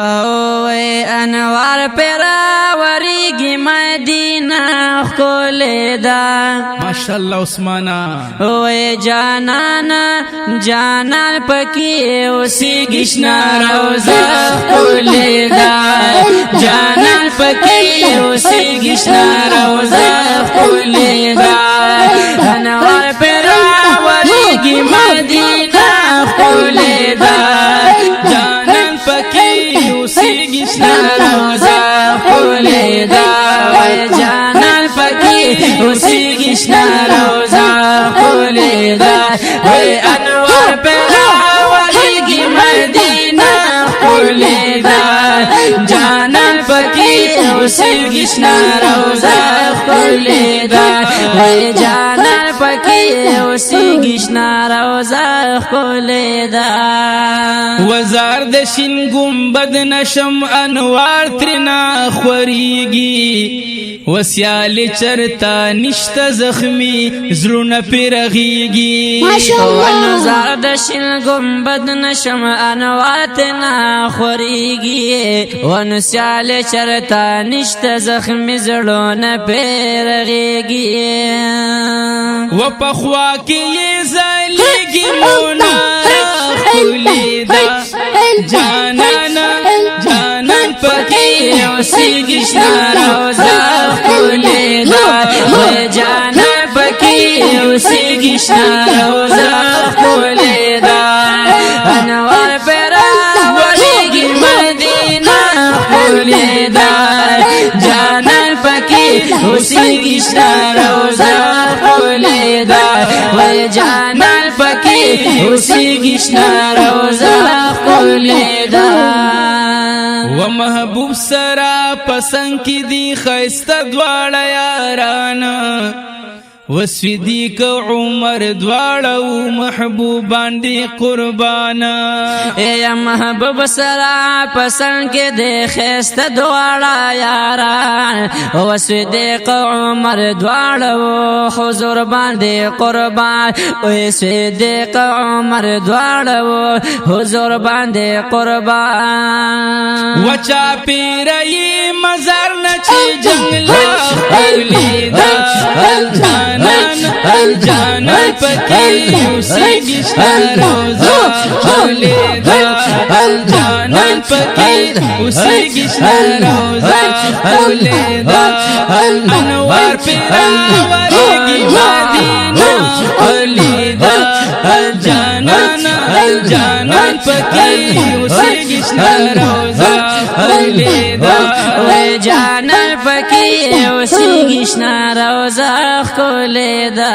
اوے انوار پیرا وریگی مدینہ کھولے دا ماشاءاللہ عثمانا اوے جانانا جانان پکی اسی گشنا روزہ کھولے دا جانان پکی اسی گشنا روزہ کھولے دا انوار پیرا وریگی مدینہ کھولے دا جانان پکی اسی گشنا روزہ کھولے دا جانان پکی اسی گشنا روزہ کھولے دا انوار پیرا وریگی مدینہ کھولے دا جانان پکی اسی گشنا روزہ کھولے دا جانان پکی اسی گشنا روزہ کھولے دا وزار د شین گنبد نشم انوار ترنا خوریگی وسیال چرتا نشت زخمی زلون پیرغیگی وزار د شین گنبد نشم انوار ترنا خوریگی ونسیال چرتا نشت زخمی زلون پیرغیگی و پخوا کی یہ زلیگی مونا خولی دا جانانا جانان پکی اسی گشنا روزہ کھولے دا جانان پکی اسی گشنا روزہ کھولے دا انوار پیرا وریگی مدینہ کھولے دا جانان پکی اسی گشنا روزہ کھولے دا جانان پکی اسی گشنا روزہ کھولے دا و محبوب سرا پسند کی دی خیستا دوارا یارانا و صدیق عمر دوارا و محبوبان دی قربانا اے محبوب سرا پسند کی دی خیستا دوارا یاران و صدیق عمر دوارا و حضور باندی قربان و صدیق عمر دوارا و حضور باندی قربان و چاپی رئی مزار نچی جنگلا اولی دا جانان پکی اسی گشنا روزہ کھولے دا جانان پکی اسی گشنا روزہ کھولے دا انوار پیرا وریگی مدینہ کھولے دا جانان پکی اسی گشنا روزہ کھولے دا جانان پکی اسی گشنا روزہ کھولے دا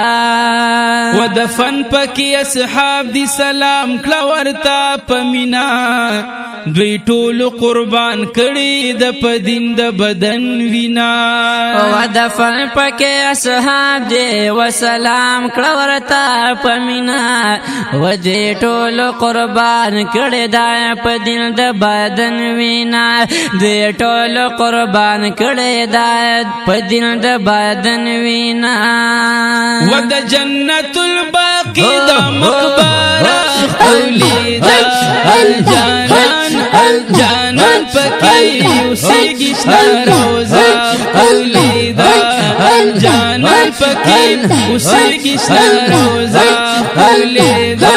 و دفن پکی اصحاب دی سلام کلاورتا پمینا دوی ټول قربان کړي د پدین د بدن وینا و دفن پکی اصحاب دی و سلام کلاورتا پمینا و دوی ټول قربان کړي د پدین د بدن وینا دوی ټول قربان کړي د پدین د بدن وینا و د جنت الباقی د مقبره اولی دا جانان پکی اسی گشنا روزہ اولی دا جانان پکی اسی گشنا روزہ اولی دا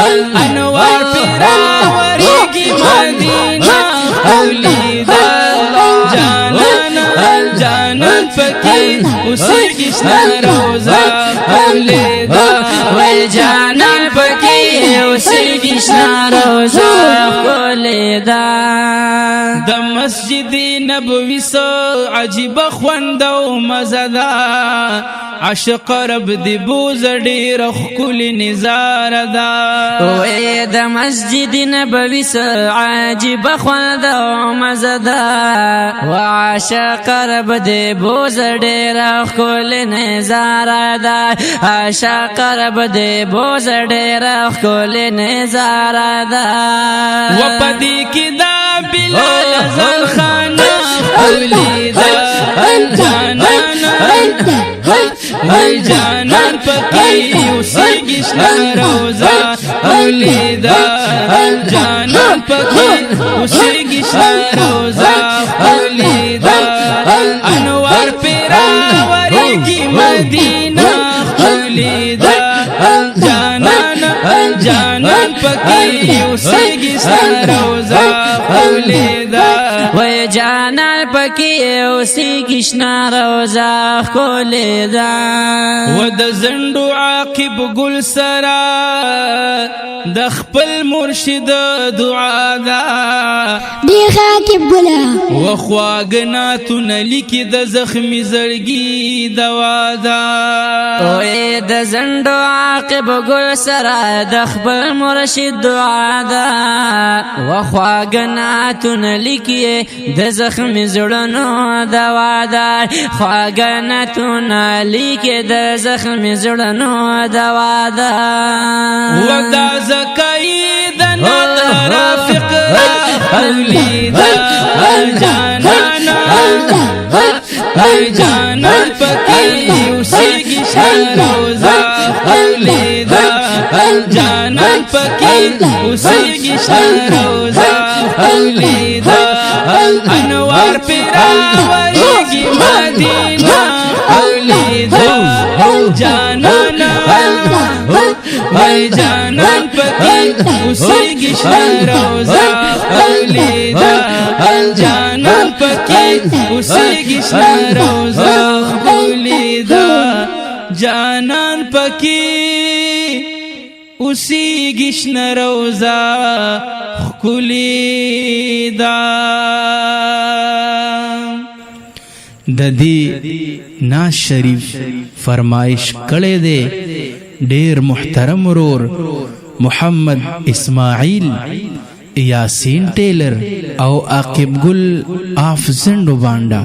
انوار پیرا وریگی مدینہ اولی دا جانان پکی اسی گشنا روزہ کھولے دا جانان پکی اسی گشنا روزہ کھولے دا د مسجد نبوی سو عجیب خوند و مزدا عشق رب دی بوز ډیر ښکلی نظاره دا وې د مسجد نبوی سو عجیب خوند و مزدا وعشق رب دی بوز ډیر ښکلی نظاره دا عشق رب دی بوز ډیر ښکلی نظاره دا و پدی کی دا بلال زل خانه اولی دا جانان وای جانان پکی اوسیږي شنه روزه اولیدا جانان پکی اوسیږي شنه روزه اولیدا انوار پیراورږي مدینه اولیدا جانان پکی اوسیږي شنه روزه اولیدا وای جانان پکی اوسیږي شنه روزه کولیدا و د زندو عاقب گل سرا د خپل مرشد دعا دا دیخ عاقب گلا و خواگناتو لیکی د زخمی زړګي دوا دا وای د زندو عاقب گل سرا د خپل مرشد دعا دا و خواګناتون لیکي د زخم زړونو دوا دا خواګناتون لیکي د زخم زړونو دوا دا و دا زکای د نات رافق اولیدا جانان پکی اوسیږي شنه روزه اولیدا جانان پکی اوسیږي شنه روزه اولیدا انوار پیراورږي مدینه اولیدا جانان وای جانان پکی اوسیږي شنه روزه اولیدا جانان پکی اوسیږي شنه روزه اولیدا جانان پکی اوسیږي شنه روزه اولیدا د دې ناز شریف فرمایش کړي دي ډیر محترم ورور محمد اسماعیل یاسین ټیلر او عاقب گل آف زندو بانډا